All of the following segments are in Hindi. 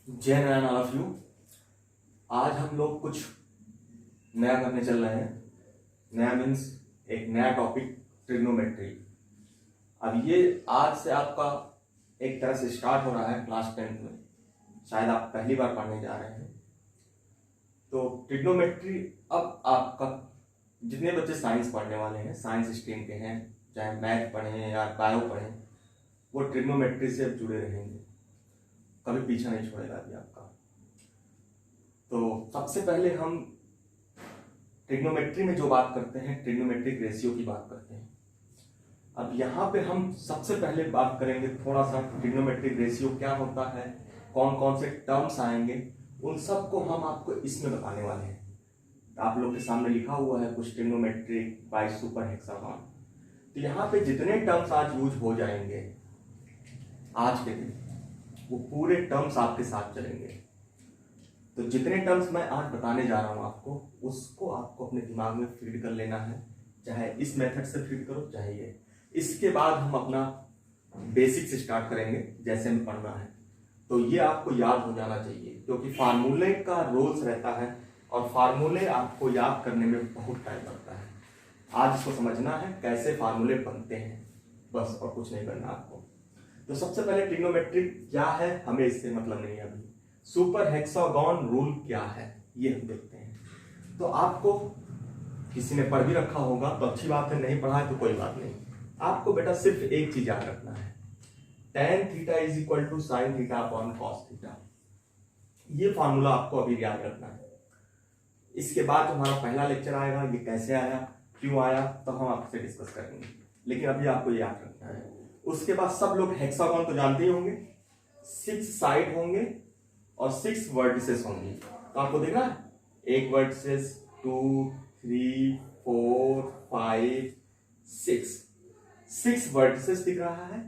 जय नारायण ऑल ऑफ यू। आज हम लोग कुछ नया करने चल रहे हैं। नया मीन्स एक नया टॉपिक, ट्रिग्नोमेट्री। अब ये आज से आपका एक तरह से स्टार्ट हो रहा है क्लास 10th में। शायद आप पहली बार पढ़ने जा रहे हैं। तो ट्रिग्नोमेट्री अब आपका जितने बच्चे साइंस पढ़ने वाले हैं, साइंस स्ट्रीम के हैं, चाहे मैथ पढ़ें या बायो पढ़ें, वो ट्रिग्नोमेट्री से जुड़े रहेंगे, कभी पीछा नहीं छोड़ेगा अभी आपका। तो सबसे पहले हम ट्रिग्नोमेट्री में जो बात करते हैं, ट्रिग्नोमेट्रिक रेशियो की बात करते हैं। अब यहाँ पे हम सबसे पहले बात करेंगे थोड़ा सा ट्रिग्नोमेट्रिक रेशियो क्या होता है, कौन कौन से टर्म्स आएंगे, उन सब को हम आपको इसमें बताने वाले हैं। आप लोग के सामने लिखा हुआ है कुछ ट्रिग्नोमेट्रिक बाय सुपर हेक्सागन। तो यहाँ पे जितने टर्म्स आज यूज हो जाएंगे आज के दिन, वो पूरे टर्म्स आपके साथ चलेंगे। तो जितने टर्म्स मैं आज बताने जा रहा हूं आपको, उसको आपको अपने दिमाग में फीड कर लेना है, चाहे इस मेथड से फीड करो चाहे ये। इसके बाद हम अपना बेसिक से स्टार्ट करेंगे, जैसे हमें पढ़ना है। तो ये आपको याद हो जाना चाहिए, क्योंकि फार्मूले का रोल्स रहता है और फार्मूले आपको याद करने में बहुत टाइम लगता है। आज इसको समझना है कैसे फार्मूले बनते हैं, बस, और कुछ नहीं करना आपको। तो सबसे पहले ट्रिग्नोमेट्रिक क्या है, हमें इससे मतलब नहीं है अभी। सुपर हेक्सागन रूल क्या है, ये हम देखते हैं। तो आपको किसी ने पढ़ भी रखा होगा तो अच्छी बात है, नहीं पढ़ा है तो कोई बात नहीं। आपको बेटा सिर्फ एक चीज याद रखना है, tan theta is equal to sine theta upon cos theta. ये फॉर्मूला आपको अभी याद रखना है। इसके बाद हमारा पहला लेक्चर आएगा, ये कैसे आया, क्यों आया, तो हम आपसे डिस्कस करेंगे, लेकिन अभी आपको ये याद रखना है। उसके बाद सब लोग हेक्सागन तो जानते ही होंगे, 6 साइड होंगे और 6 वर्टिसेस होंगी। तो आपको दिख रहा है, एक वर्टिसेस, 2 3 4 5 6 वर्टिसेस दिख रहा है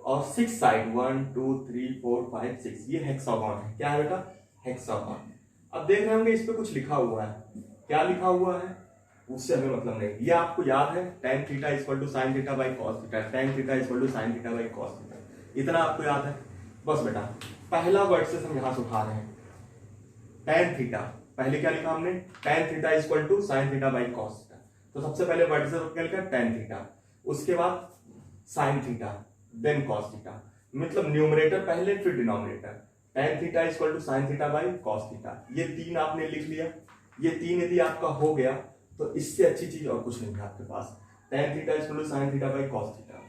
और 6 साइड, 1 2 3 4 5 6। ये हेक्सागन है। क्या है बेटा? हेक्सागन। अब देख रहे होंगे इस पे कुछ लिखा हुआ है, क्या लिखा हुआ है उससे हमें मतलब नहीं। ये आपको याद है, tan theta equal to sine theta by cos theta, tan theta equal to sine theta by cos theta, इतना आपको याद है। बस बेटा पहला वर्ड हम यहां से उठा रहे हैं, tan थीटा। पहले क्या लिखा हमने? tan theta equal to sine theta by cos theta. तो सबसे पहले वर्ड से क्या लिखा? tan थीटा, उसके बाद sine theta, then cos theta. मतलब न्यूमरेटर पहले फिर denominator. tan theta equal to sine theta by cos theta, ये 3 आपने लिख लिया। ये 3 यदि आपका हो गया तो इससे अच्छी चीज और कुछ नहीं है आपके पास। tan theta equal to sine theta by cos theta,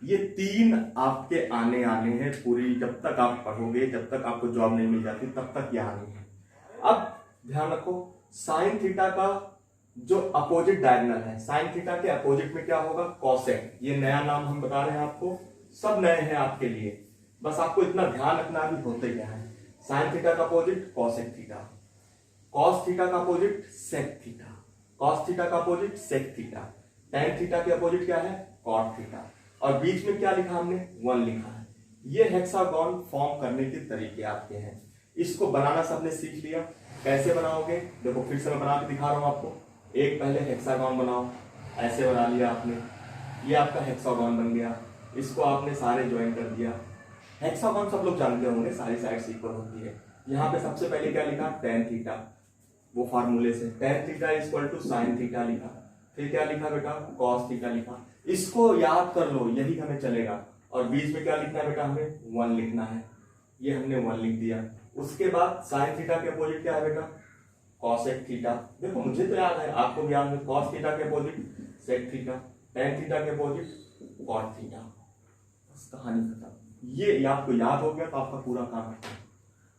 ये 3 आपके आने हैं पूरी। जब तक आप पढ़ोगे, जब तक आपको जॉब नहीं मिल जाती, तब तक ये आनी है। अब ध्यान रखो, साइन थीटा का जो अपोजिट डायगोनल है, साइन थीटा के अपोजिट में क्या होगा? कॉसेक। ये नया नाम हम बता रहे हैं आपको, सब नए हैं आपके लिए, बस आपको इतना ध्यान रखना भी होते क्या है। साइन थीटा का opposite cosec theta, cos theta का opposite sec theta, cos theta का opposite sec theta, tan theta के अपोजिट क्या है? कॉट थीटा, और बीच में क्या लिखा हमने? 1 लिखा है। ये हेक्सागन फॉर्म करने के तरीके आपके हैं। इसको बनाना सबने सीख लिया, कैसे बनाओगे देखो, फिर से मैं बना के दिखा रहा हूं आपको। एक पहले हेक्सागन बनाओ, ऐसे बना लिया आपने, ये आपका हेक्सागन बन गया। इसको आपने सारे ज्वाइन कर दिया। हेक्सागन सब लोग जानते होंगे, सारी साइड्स इक्वल होती है। यहाँ पे सबसे पहले क्या लिखा? tan थीटा, वो फार्मूले से tan theta equal to sine theta लिखा। फिर क्या लिखा बेटा? cos थीटा लिखा। इसको याद कर लो, यही हमें चलेगा। और बीच में क्या लिखना है बेटा? हमें 1 लिखना है। ये हमने 1 लिख दिया। उसके बाद साइन थीटा के अपोजिट क्या है बेटा? cosec theta. देखो मुझे तो याद है, आपको भी याद है। cos थीटा के opposite sec theta, tan theta के अपोजिट cot थीटा। बस कहानी खत्म। ये आपको याद हो गया तो आपका पूरा काम है।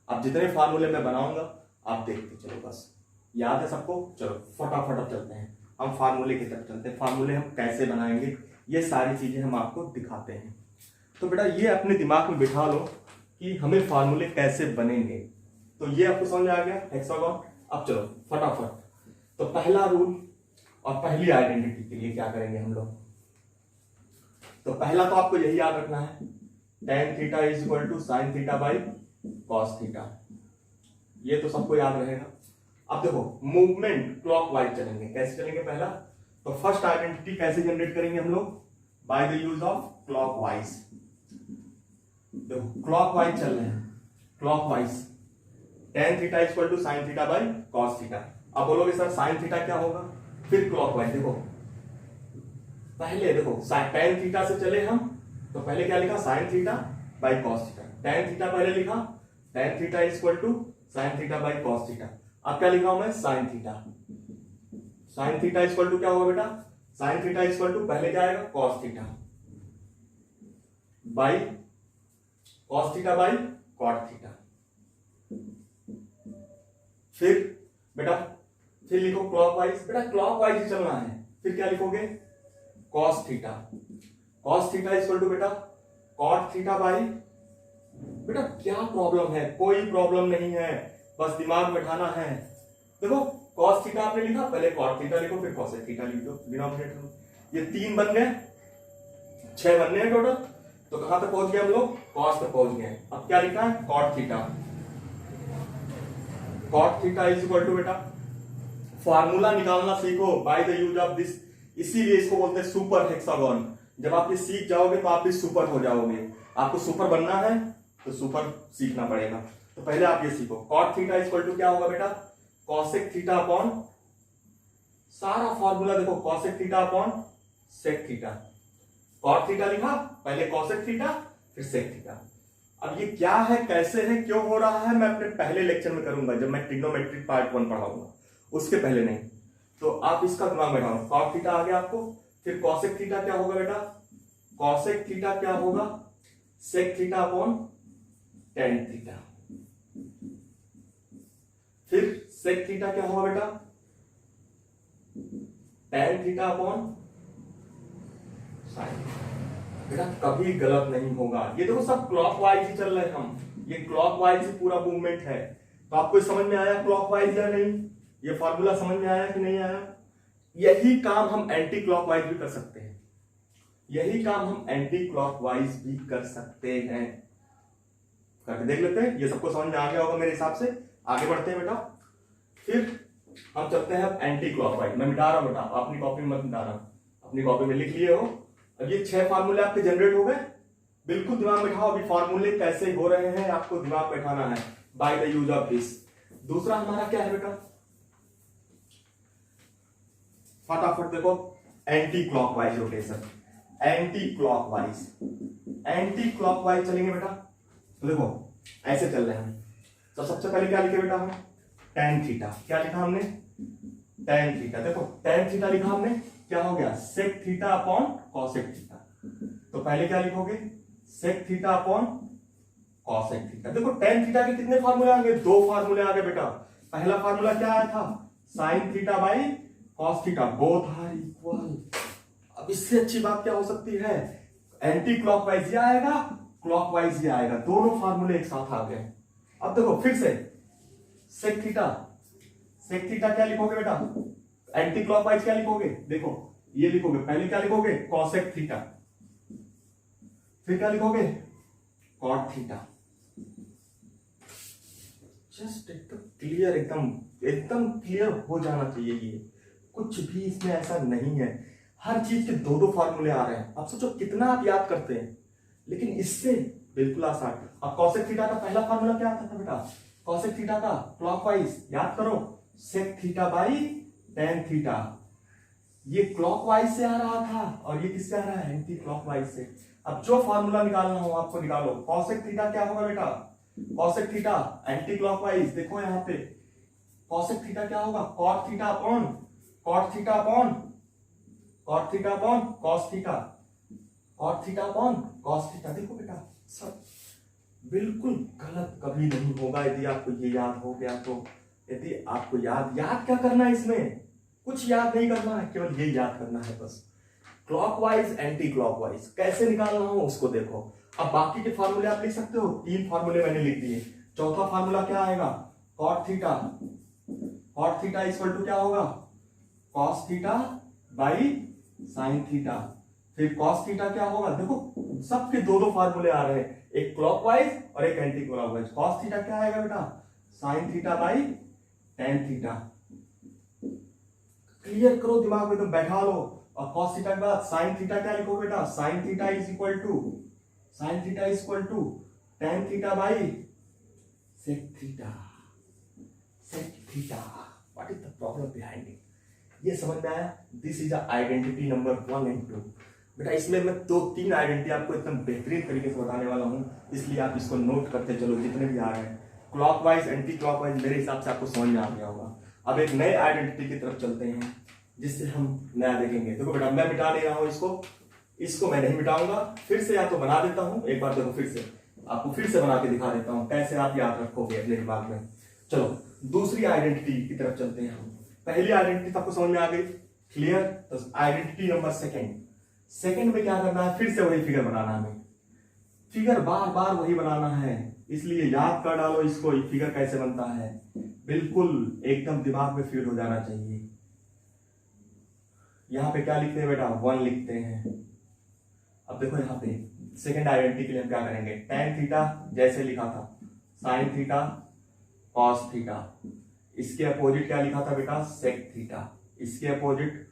अब जितने फार्मूले मैं बनाऊंगा आप देखते चलो, बस याद है सबको। चलो फटाफट अब चलते हैं, हम फार्मूले की तरफ चलते हैं। फार्मूले हम कैसे बनाएंगे, ये सारी चीजें हम आपको दिखाते हैं। तो बेटा ये अपने दिमाग में बिठा लो कि हमें फार्मूले कैसे बनेंगे। तो ये आपको समझ आ गया हेक्सागन। अब चलो फटाफट, तो पहला रूल और पहली आइडेंटिटी के लिए क्या करेंगे हम लोग? तो पहला तो आपको यही याद रखना है, tan theta is equal to sine theta by cos theta. ये तो सबको याद रहेगा। अब देखो मूवमेंट क्लॉकवाइज चलेंगे। कैसे चलेंगे? पहला तो फर्स्ट आइडेंटिटी कैसे जनरेट करेंगे हम लोग? By the use of clockwise. देखो क्लॉकवाइज चल रहे हैं, clockwise tan theta equal to sin theta by cos theta. अब बोलोगे सर sin थीटा क्या होगा, फिर क्लॉकवाइज देखो, पहले देखो tan थीटा से चले हम, तो पहले क्या लिखा sin theta by cos theta, tan theta पहले लिखा, tan theta equal to sin theta by cos theta. अब क्या लिखा हूं मैं, sin theta, sin theta equal to क्या होगा बेटा, sin थीटा इक्वल टू पहले क्या आएगा cos theta by cos theta by cot theta. फिर बेटा फिर लिखो क्लॉकवाइज, बेटा क्लॉकवाइज ही चलना है, फिर क्या लिखोगे cos theta, cos theta equal to बेटा cot थीटा बाई, बेटा क्या प्रॉब्लम है, कोई प्रॉब्लम नहीं है, बस दिमाग बैठाना है। देखो cos थीटा आपने लिखा, पहले cot थीटा लिखो फिर cos थीटा लिख दो डिनोमिनेटर में, ये 3 बन गए, 6 बनने हैं टोटल। तो कहां तक पहुंच गए हम लोग, cos तक पहुंच गए। अब क्या लिखा है cot theta, cot theta is equal to बेटा फार्मूला निकालना सीखो by the use of this, इसीलिए इसको बोलते हैं सुपर हेक्सागोन। जब आप ये सीख जाओगे तो आप भी सुपर हो जाओगे। आपको सुपर बनना है तो सुपर सीखना पड़ेगा। तो पहले आप ये सीखो, cot थीटा इक्वल टू क्या होगा बेटा, cosec थीटा अपॉन, सारा फॉर्मूला देखो cosec theta upon sec theta, cot theta लिखा, पहले cosec थीटा फिर sec थीटा। अब ये क्या है, कैसे है, क्यों हो रहा है, मैं अपने पहले लेक्चर में करूंगा जब मैं ट्रिग्नोमेट्री पार्ट 1 पढ़ाऊंगा, उसके पहले नहीं। तो आप इसका दिमाग बैठाओ, cot थीटा आ गया आपको, फिर cosec थीटा क्या होगा बेटा, cosec थीटा क्या होगा sec theta upon tan theta, फिर sec थीटा क्या होगा बेटा tan थीटा अपॉन sin। बेटा कभी गलत नहीं होगा, ये देखो सब क्लॉकवाइज ही चल रहे हैं हम, ये क्लॉकवाइज ही पूरा मूवमेंट है। तो आपको समझ में आया क्लॉकवाइज या नहीं, ये फॉर्मूला समझ में आया कि नहीं आया। यही काम हम एंटी क्लॉकवाइज भी कर सकते हैं, यही काम हम एंटी क्लॉकवाइज भी कर सकते हैं, करके देख लेते हैं। ये सबको समझ में आ गया होगा मेरे हिसाब से, आगे बढ़ते हैं बेटा। फिर हम चलते हैं अब एंटी क्लॉकवाइज, मैं मिटा रहा हूं बेटा, अपनी कॉपी में मत मिटाना, अपनी कॉपी में लिख लिए हो। अब ये 6 फार्मूले आपके जनरेट हो गए, बिल्कुल दिमाग बैठाओ, अभी फार्मूले कैसे हो रहे हैं आपको दिमाग बैठाना है bye the use of this. दूसरा हमारा क्या है बेटा, फटाफट देखो, anti clockwise rotation, anti clockwise, anti clockwise चलेंगे बेटा। तो देखो ऐसे चल रहे हैं हम, तो सबसे पहले क्या लिखे बेटा हम, tan थीटा, क्या लिखा हमने tan थीटा, देखो tan थीटा लिखा हमने, क्या हो गया sec theta upon cosec theta. तो पहले क्या लिखोगे sec theta upon cosec theta. देखो tan थीटा के कितने फार्मूले आ गए, 2 फार्मूले आ गए बेटा। पहला फार्मूला क्या आया था, sin theta by cos theta, both are equal. अब इससे अच्छी बात क्या हो सकती है, एंटी क्लॉकवाइज ये आएगा, क्लॉकवाइज ये आएगा, दोनों फार्मूले एक साथ आ गए। अब देखो फिर से sec थीटा, sec थीटा क्या लिखोगे बेटा, एंटी क्लॉकवाइज क्या लिखोगे, देखो ये लिखोगे, पहले क्या लिखोगे cosec थीटा, फिर क्या लिखोगे cot थीटा। जस्ट एकदम क्लियर, एकदम एकदम क्लियर हो जाना चाहिए, ये कुछ भी इसमें ऐसा नहीं है, हर चीज के 2-2 फार्मूले आ रहे हैं। आप सोचो कितना आप याद करते हैं, लेकिन इससे बिल्कुल आसान। अब cosec थीटा का पहला फार्मूला क्या आता था बेटा, cosec थीटा का क्लॉकवाइज याद करो, sec theta by tan theta, ये क्लॉकवाइज से आ रहा था और ये किससे आ रहा है, एंटी क्लॉकवाइज से। अब जो फार्मूला निकालना हो आपको निकालो, cosec थीटा क्या होगा बेटा, cosec थीटा एंटी क्लॉकवाइज, देखो यहाँ पे cosec थीटा क्या होगा, cot theta upon cot theta upon cot theta upon cos theta, cot theta upon cos theta. देखो बेटा सब बिल्कुल गलत कभी नहीं होगा यदि आपको ये याद हो गया तो। यदि आपको याद क्या करना है, इसमें कुछ याद नहीं करना है, केवल ये याद करना है बस, क्लॉकवाइज एंटी क्लॉकवाइज कैसे निकालना हो उसको देखो। अब बाकी के फार्मूले आप लिख सकते हो, 3 फार्मूले मैंने लिख दिए। चौथा फार्मूला क्या आएगा, cot theta, cot theta equal to क्या होगा cos theta by sin theta, फिर cos थीटा क्या होगा, देखो सबके 2-2 फार्मूले आ रहे हैं, एक क्लॉकवाइज और एक एंटी क्लॉकवाइज। cos थीटा क्या आएगा बेटा, sin theta by tan theta. Clear करो दिमाग में, तो बैठा लो। और cos थीटा के बाद sin थीटा क्या लिखो बेटा, sin theta is equal to tan theta by sec theta. sec theta. What is the problem behind it? ये समझ में आया? This is identity number 1 and 2. बेटा इसमें मैं 2-3 आइडेंटिटी आपको एकदम बेहतरीन तरीके से बताने वाला हूँ, इसलिए आप इसको नोट करते चलो जितने भी आ रहे हैं. क्लॉकवाइज एंटी क्लॉकवाइज मेरे हिसाब से आपको समझ में आ गया होगा. अब एक नए आइडेंटिटी की तरफ चलते हैं जिससे हम नया देखेंगे. देखो बेटा मैं मिटा नहीं रहा हूँ इसको मैं नहीं मिटाऊंगा. फिर से या तो बना देता हूँ, एक बार देखो फिर से आपको फिर से बना के दिखा देता हूँ कैसे आप याद रखोगे अपने दिमाग में. चलो दूसरी आइडेंटिटी की तरफ चलते हैं हम. पहली आइडेंटिटी आपको समझ में आ गई, क्लियर. तो आइडेंटिटी नंबर सेकंड में क्या करना है, फिर से वही फिगर बनाना है. फिगर बार बार वही बनाना है, इसलिए याद कर डालो इसको. फिगर कैसे बनता है बिल्कुल एकदम दिमाग में फीड हो जाना चाहिए. यहां पे क्या लिखते हैं बेटा, 1 लिखते हैं. अब देखो यहाँ पे सेकंड आइडेंटिटी के लिए हम क्या करेंगे, tan थीटा जैसे लिखा था, sin थीटा cos थीटा. इसके अपोजिट क्या लिखा था बेटा, sec थीटा. इसके अपोजिट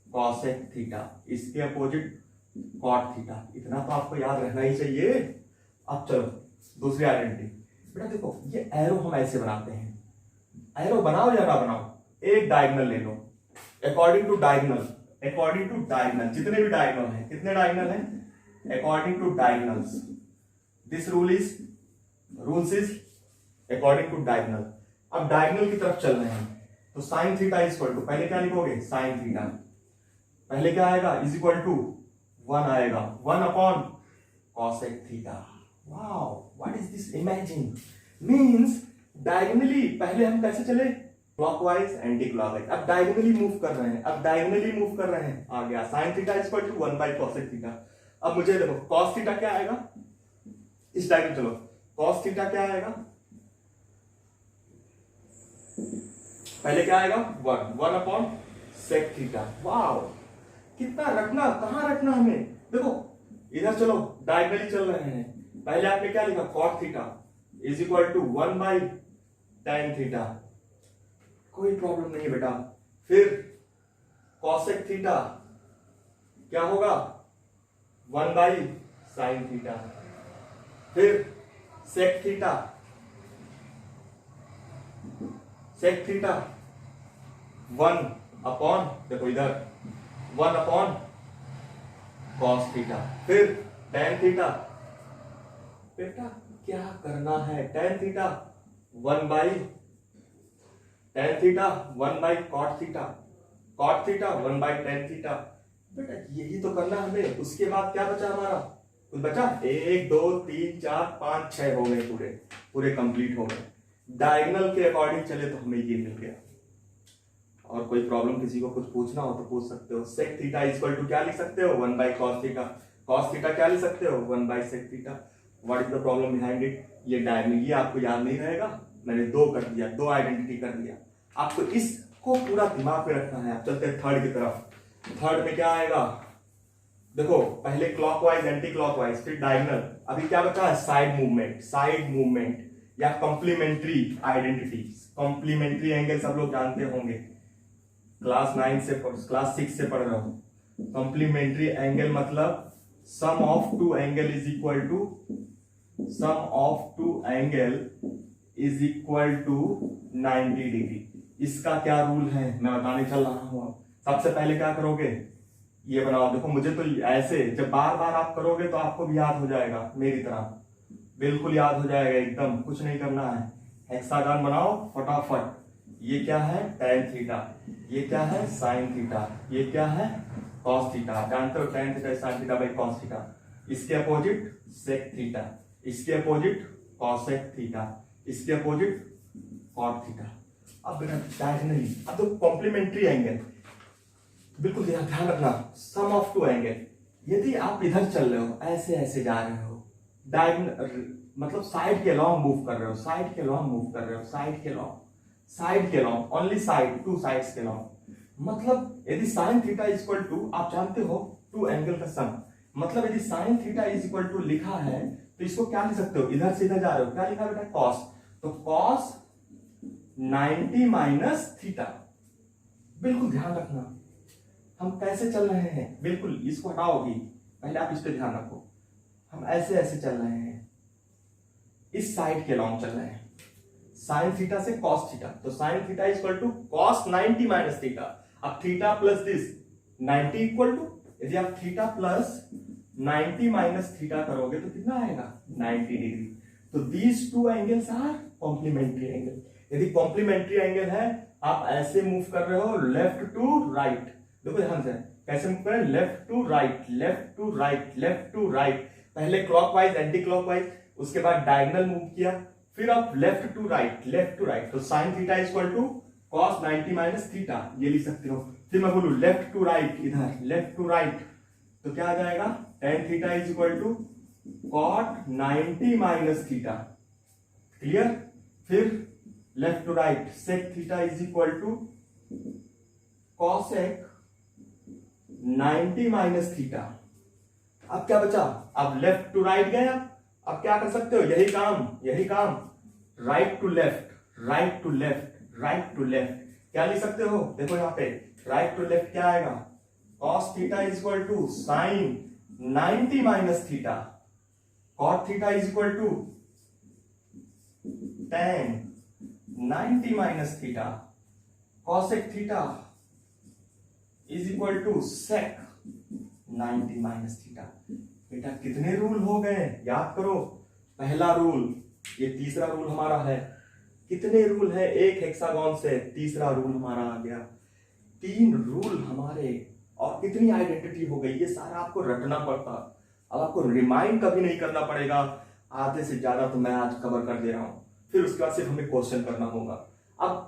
cosec थीटा. इसके अपोजिट cot थीटा. इतना तो आपको याद रहना ही चाहिए. अब चलो दूसरी आइडेंटिटी. बेटा देखो ये एरो हम ऐसे बनाते हैं. एरो बनाओ या ना बनाओ, एक डायगोनल ले लो. अकॉर्डिंग टू डायगोनल जितने भी डायगोनल हैं, कितने डायगोनल हैं, according to diagonals. This rules is according to diagonal. अब डायगोनल की तरफ चल रहे हैं तो sine theta is equal to, पहले क्या लिखोगे साइन थीटा, पहले क्या आएगा इज इक्वल टू 1 आएगा, 1 upon cosec theta. Wow what is this, imagine. Means diagonally पहले हम कैसे चले, क्लॉकवाइज एंटी क्लॉकवाइज. अब डायगोनली मूव कर रहे हैं, आ गया sine theta is equal to 1 by cosec theta. अब मुझे देखो कॉस थीटा क्या आएगा, इस डायगोनल चलो कॉस थीटा क्या आएगा, पहले क्या आएगा 1 अपॉन सेक थीटा. वाओ कितना रखना, कहां रखना हमें. देखो इधर चलो डायगोनली चल रहे हैं. पहले आपने क्या लिखा, cot theta is equal to 1 by tan theta. कोई प्रॉब्लम नहीं है बेटा. फिर कॉसेक थीटा क्या होगा 1 बाई साइन थीटा. फिर सेक थीटा 1 अपॉन, देखो इधर 1 अपॉन कॉस थीटा. फिर tan थीटा, बेटा क्या करना है, tan theta 1 by cot theta, cot theta 1 by tan theta. बेटा यही तो करना हमें. उसके बाद क्या बचा हमारा, कुछ बचा 1 2 3 4 5 6 हो गए, पूरे कंप्लीट हो गए. डायगोनल के अकॉर्डिंग चले तो हमें ये मिल गया. और कोई प्रॉब्लम किसी को कुछ पूछना हो तो पूछ सकते हो. सेक थीटा इक्वल टू क्या लिख सकते हो, 1 by cos theta. Cos theta क्या लिख सकते हो, 1 by sec theta. What is the problem behind it. ये डायगोनल, ये आपको याद नहीं रहेगा, मैंने 2 कर दिया, 2 आइडेंटिटी कर दिया. आपको इसको पूरा दिमाग में रखना है. आप चलते हैं थर्ड की तरफ. थर्ड में क्या आएगा, देखो पहले क्लॉकवाइज एंटी क्लॉकवाइज फिर डायगोनल. अभी क्या बचा है, साइड मूवमेंट या कॉम्प्लीमेंट्री आइडेंटिटी. कॉम्प्लीमेंट्री एंगल सब लोग जानते होंगे, क्लास 6 से पढ़ रहे हो. कॉम्प्लीमेंट्री एंगल मतलब sum of two angle is equal to 90 degree. इसका क्या रूल है मैं बताने चल रहा हूं. सबसे पहले क्या करोगे, ये बनाओ. देखो मुझे तो ऐसे जब बार बार आप करोगे तो आपको भी याद हो जाएगा, मेरी तरह बिल्कुल याद हो जाएगा एकदम. कुछ नहीं करना है, हेक्सागन बनाओ फटाफट. ये क्या है tan थीटा, ये क्या है sin थीटा, ये क्या है cos थीटा. जानते हो tan theta sin theta by cos theta. इसके अपोजिट sec थीटा, इसके अपोजिट cosec थीटा, इसके अपोजिट cot थीटा. अब बेटा डायगोनली, अब तो कॉम्प्लीमेंट्री एंगल बिल्कुल ध्यान रखना. सम ऑफ टू एंगल, यदि आप इधर चल रहे हो, ऐसे जा रहे हो, डायगोनल मतलब साइड के लॉन्ग मूव कर रहे हो, साइड के लॉन्ग ओनली साइड, 2 साइड्स के लॉन्ग. मतलब यदि sin theta is equal to, आप जानते हो 2 एंगल का सम, मतलब यदि sin theta is equal to लिखा है तो इसको क्या लिख सकते हो, इधर से इधर जा रहे हो, क्या लिखा बेटा cos. तो cos 90 माइनस थीटा. बिल्कुल ध्यान रखना हम कैसे चल रहे हैं, बिल्कुल इसको हटाओगी, पहले आप इस पे ध्यान रखो. हम ऐसे चल रहे हैं, इस साइड के लॉन्ग चल रहे हैं. साइन थीटा से कॉस थीटा, तो sine theta equal to cos 90 minus theta. अब theta plus this 90 equal to, यदि आप थीटा प्लस 90 माइनस थीटा करोगे तो कितना आएगा 90 डिग्री। तो these two angles are complementary angle. यदि कॉम्प्लीमेंट्री एंगल है, आप ऐसे मूव कर रहे हो लेफ्ट टू राइट, देखो ध्यान से कैसे मूव करें, left to right, left to right, left to right, पहले क्लॉकवाइज एंटी क्लॉकवाइज, उसके बाद डायगोनल मूव किया, फिर आप left to right, left to right, तो sine theta equal to cos 90 minus theta, ये लिख सकते हो। फिर मैं बोलू लेफ्ट टू राइट, इधर लेफ्ट टू राइट, तो क्या आ जाएगा tan theta is equal to cot 90 minus theta, clear. फिर left to right, sec theta is equal to cosec 90 minus theta. अब क्या बचा, अब लेफ्ट टू राइट गया, अब क्या कर सकते हो, यही काम right to left, right to left, right to left, क्या लिख सकते हो, देखो यहां पे राइट टू लेफ्ट क्या आएगा, cos theta is equal to sine 90 minus theta, cot theta is equal to tan 90 minus theta, cosec theta is equal to sec 90 minus theta. बेटा कितने रूल हो गए, याद करो। पहला रूल, ये तीसरा रूल हमारा है। कितने रूल है, एक हेक्सागन से तीसरा रूल हमारा आ गया, 3 रूल हमारे, और कितनी आइडेंटिटी हो गई, ये सारा आपको रटना पड़ता। अब आपको रिमाइंड कभी नहीं करना पड़ेगा, आधे से ज्यादा तो मैं आज कवर कर दे रहा हूं, फिर उसके बाद सिर्फ हमें क्वेश्चन करना होगा। अब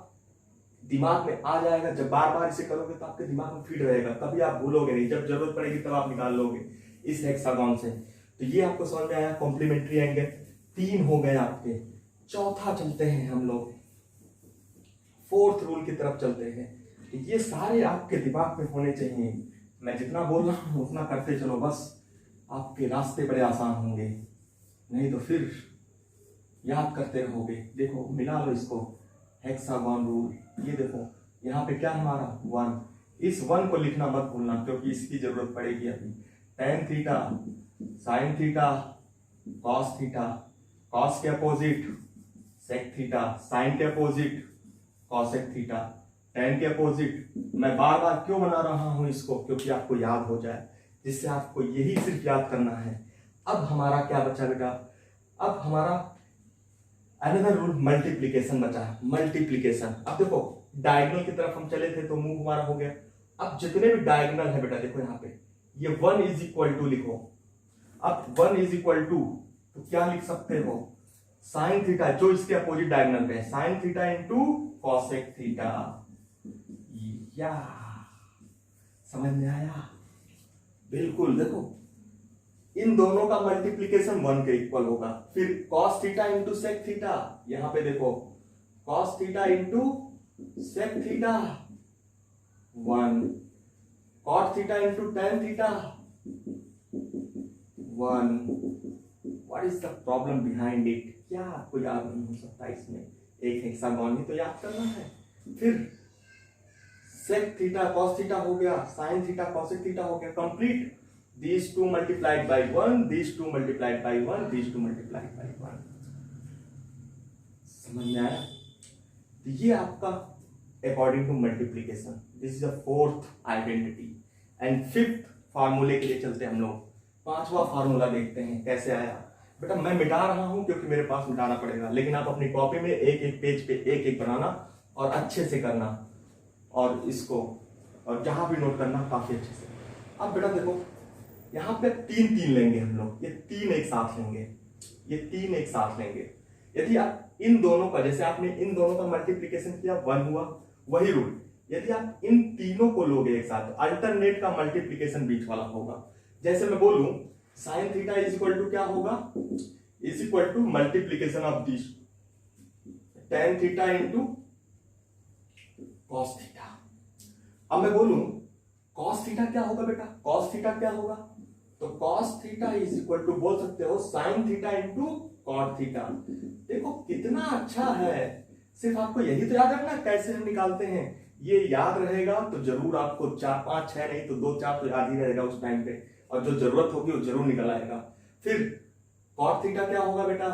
दिमाग में आ जाएगा, जब बार बार इसे करोगे तो आपके दिमाग में फिट रहेगा, कभी आप भूलोगे नहीं, जब जरूरत पड़ेगी तब आप निकाल लोगे इस हेक्सागन से। तो ये आपको समझ में आया, कॉम्प्लीमेंट्री एंगल 3 हो गए आपके। चौथा चलते हैं हम लोग, 4th रूल की तरफ चलते हैं। ये सारे आपके दिमाग में होने चाहिए, मैं जितना बोल रहा हूं उतना करते चलो, बस आपके रास्ते बड़े आसान होंगे, नहीं तो फिर याद करते रहोगे। देखो मिला लो इसको, हेक्सागन रूल, ये देखो यहाँ पे क्या हमारा 1, इस 1 को लिखना मत भूलना क्योंकि इसकी जरूरत पड़ेगी अभी। tan theta sine theta cos theta, cos के अपोजिट sec थीटा, साइन के अपोजिट cosec थीटा, tan के अपोजिट। मैं बार बार क्यों बना रहा हूं इसको, क्योंकि आपको याद हो जाए, जिससे आपको यही सिर्फ याद करना है। अब हमारा क्या बचा बेटा, अब हमारा अनदर रूल मल्टीप्लीकेशन बचा है, मल्टीप्लीकेशन। अब देखो डायगोनल की तरफ हम चले थे तो मूव हमारा हो गया। अब जितने भी डायगोनल है बेटा, देखो यहाँ पे ये 1 इज इक्वल टू लिखो। अब 1 इज इक्वल टू तो क्या लिख सकते हो, साइन थीटा, जो इसके अपोजिट डायगोनल पे है, sine theta into cosec theta. या समझ में आया, बिल्कुल। देखो इन दोनों का मल्टीप्लीकेशन 1 के इक्वल होगा। फिर cos theta into sec theta, यहां पे देखो cos theta into sec theta 1, cot theta into tan theta 1। What is the problem behind it, क्या आपको याद नहीं हो सकता इसमें, एक हेक्सागन ही तो याद करना है। फिर सेक थीटा cos थीटा हो गया, साइन थीटा cosec थीटा हो गया, complete. These 2 multiplied by 1, these 2 multiplied by 1, these 2 multiplied by 1। समझ में आया, तो ये आपका according to multiplication, this is a 4th identity. And 5th फार्मूले के लिए चलते हैं हम लोग। 5वां फार्मूला देखते हैं कैसे आया। बेटा मैं मिटा रहा हूं क्योंकि मेरे पास मिटाना पड़ेगा, लेकिन आप अपनी कॉपी में एक एक पेज पे एक एक बनाना और अच्छे से करना, और इसको और जहां भी नोट करना काफी अच्छे से। अब बेटा देखो यहाँ पे 3 लेंगे हम लोग, ये 3 एक साथ लेंगे, ये 3 एक साथ लेंगे। यदि आप इन दोनों का, जैसे आपने इन दोनों का मल्टीप्लीकेशन किया 1 हुआ, वही रूल यदि आप इन तीनों को लोगे एक साथ, अल्टरनेट का मल्टीप्लीकेशन बीच वाला होगा। जैसे मैं बोलूं sine theta is equal to क्या होगा, is equal to multiplication of this tan theta into cos theta. अब मैं बोलूं cos थीटा क्या होगा बेटा, cos थीटा क्या होगा, तो cos theta is equal to बोल सकते हो sin theta into cot theta. देखो कितना अच्छा है, सिर्फ आपको यही तो याद रखना कैसे हम निकालते हैं। ये याद रहेगा तो जरूर आपको 4 5 6 नहीं तो 2 4 तो याद ही रहेगा उस टाइम पे, और जो जरूरत होगी वो जरूर निकल आएगा। फिर cot थीटा क्या होगा बेटा,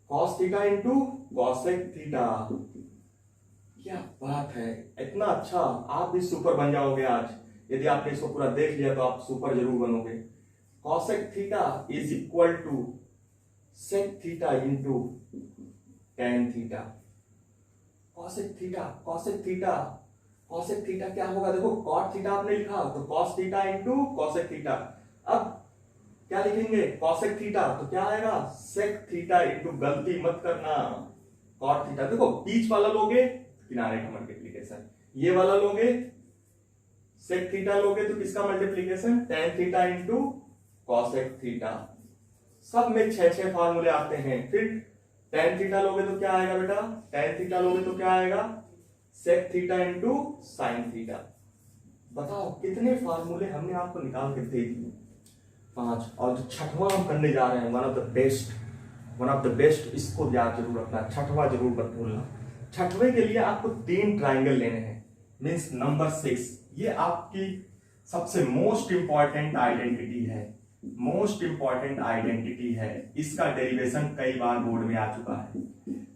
cos theta into cosec theta. क्या बात है, इतना अच्छा, आप भी सुपर बन जाओगे आज। यदि आपने इसको पूरा देख लिया तो आप सुपर जरूर बनोगे। Cosec theta is equal to sec theta into tan theta. Cosec theta, cosec theta, cosec theta क्या होगा, देखो कॉट थीटा आपने लिखा तो cos theta into cosec theta. अब क्या लिखेंगे, कॉसेक थीटा तो क्या आएगा, सेक थीटा इंटू, गलती मत करना, कॉट थीटा। देखो बीच वाला लोगे किनारे का मल्टीप्लीकेशन, ये वाला लोगे सेक थीटा लोगे तो किसका multiplication, tan theta into cosec theta. सब में 6 फार्मूले आते हैं। फिर टेन थीटा लोगे तो क्या आएगा बेटा, टेन थीटा लोगे तो क्या आएगा, sec theta into sine theta. बताओ कितने फार्मूले हमने आपको निकाल के दे दिए, 5। और जो छठवां हम करने जा रहे हैं, वन ऑफ द बेस्ट, इसको याद जरूर रखना, छठवां जरूर मत भूलना। छठवें के लिए आपको 3 ट्राइंगल लेने हैं, मीन्स नंबर 6। ये आपकी सबसे मोस्ट इंपॉर्टेंट आइडेंटिटी है, मोस्ट इंपॉर्टेंट आइडेंटिटी है। इसका डेरिवेशन कई बार बोर्ड में आ चुका है,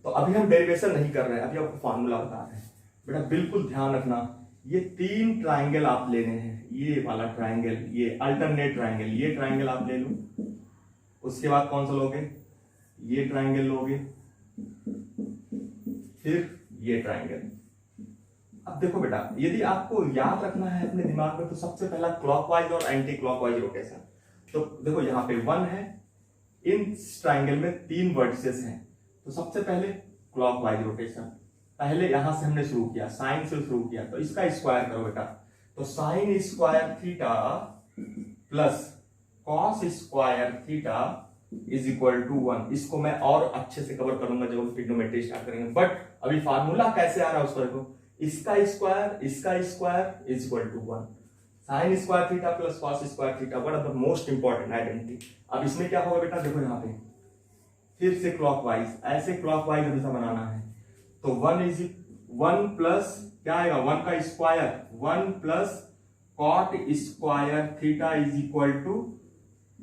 तो अभी हम डेरिवेशन नहीं कर रहे हैं, अभी आपको फॉर्मूला बता रहे हैं। बेटा बिल्कुल ध्यान रखना, ये 3 ट्राइंगल आप लेने हैं, ये वाला ट्राइंगल, ये अल्टरनेट ट्राइंगल, ये ट्राइंगल आप ले लो। उसके बाद कौन सा लोगे, ये ट्राइंगल लोगे, फिर ये ट्राइंगल। अब देखो बेटा, यदि आपको याद रखना है अपने दिमाग में, तो सबसे पहला क्लॉकवाइज और एंटी क्लॉकवाइज रोटेशन। तो देखो यहाँ पे 1 है, इन ट्राइंगल में 3 वर्टिसेस हैं, तो सबसे पहले क्लॉकवाइज रोटेशन। पहले यहां से हमने शुरू किया, साइन से शुरू किया, तो इसका स्क्वायर करो बेटा, तो sine square theta plus cos square theta is equal to 1। इसको मैं और अच्छे से कवर करूंगा जब हम ट्रिग्नोमेट्री स्टार्ट करेंगे, बट अभी फार्मूला कैसे आ रहा है उसको देखो, इसका square is equal to 1। Sine square theta plus cos square theta, one of the most important identity. अब इसमें क्या होगा बेटा, देखो यहाँ पे फिर से क्लॉकवाइज, ऐसे क्लॉकवाइज हमेशा बनाना है। तो 1 प्लस क्या आएगा, 1 का square, 1 plus cot square theta is equal to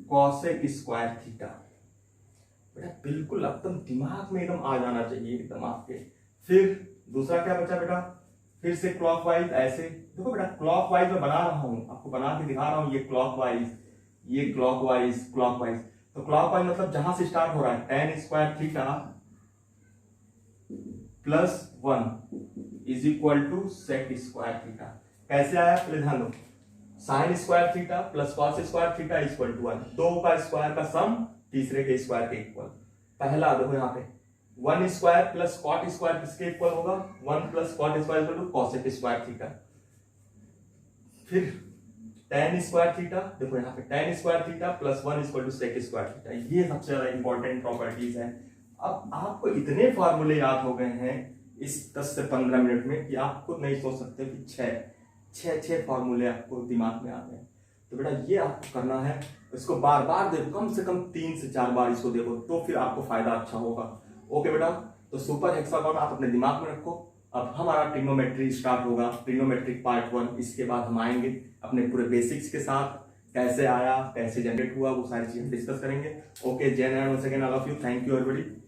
cosec square theta. बेटा बिल्कुल एकदम दिमाग में एकदम आ जाना चाहिए एकदम आपके। फिर दूसरा क्या बचा बेटा, फिर से क्लॉकवाइज, ऐसे देखो बेटा, क्लॉकवाइज मैं बना रहा हूं, आपको बना के दिखा रहा हूं, ये क्लॉकवाइज, ये क्लॉकवाइज, क्लॉकवाइज। तो क्लॉकवाइज मतलब जहां से स्टार्ट हो रहा है, tan square theta plus 1 is equal to sec square theta. कैसे आया पहले ध्यान दो, sine square theta plus cos square theta equal to 1, 2 का स्क्वायर का सम तीसरे के स्क्वायर के इक्वल। पहला देखो यहाँ पे 1 स्क्वायर प्लस कॉट स्क्वायर किसके इक्वल होगा, 1 plus cot square equal to cosec square theta. फिर टेन स्क्वायर थीटा, देखो यहाँ पे tan square theta plus 1 equal to sec square theta. ये सबसे ज्यादा इंपॉर्टेंट प्रॉपर्टीज है। अब आपको इतने फॉर्मूले याद हो गए हैं इस 10 से 15 मिनट में कि आप खुद नहीं सोच सकते कि छह फॉर्मूले आपको दिमाग में आ गए। तो बेटा ये आपको करना है, इसको बार बार देखो, कम से कम 3 से 4 बार इसको देखो, तो फिर आपको फायदा अच्छा होगा। ओके बेटा, तो सुपर हेक्सागोन आप अपने दिमाग में रखो। अब हमारा ट्रिग्नोमेट्री स्टार्ट होगा, ट्रिग्नोमेट्रिक पार्ट 1। इसके बाद हम आएंगे अपने पूरे बेसिक्स के साथ, कैसे आया, कैसे जनरेट हुआ, वो सारी चीजें डिस्कस करेंगे। Okay, Jai Narayan, once again, I love you, thank you everybody.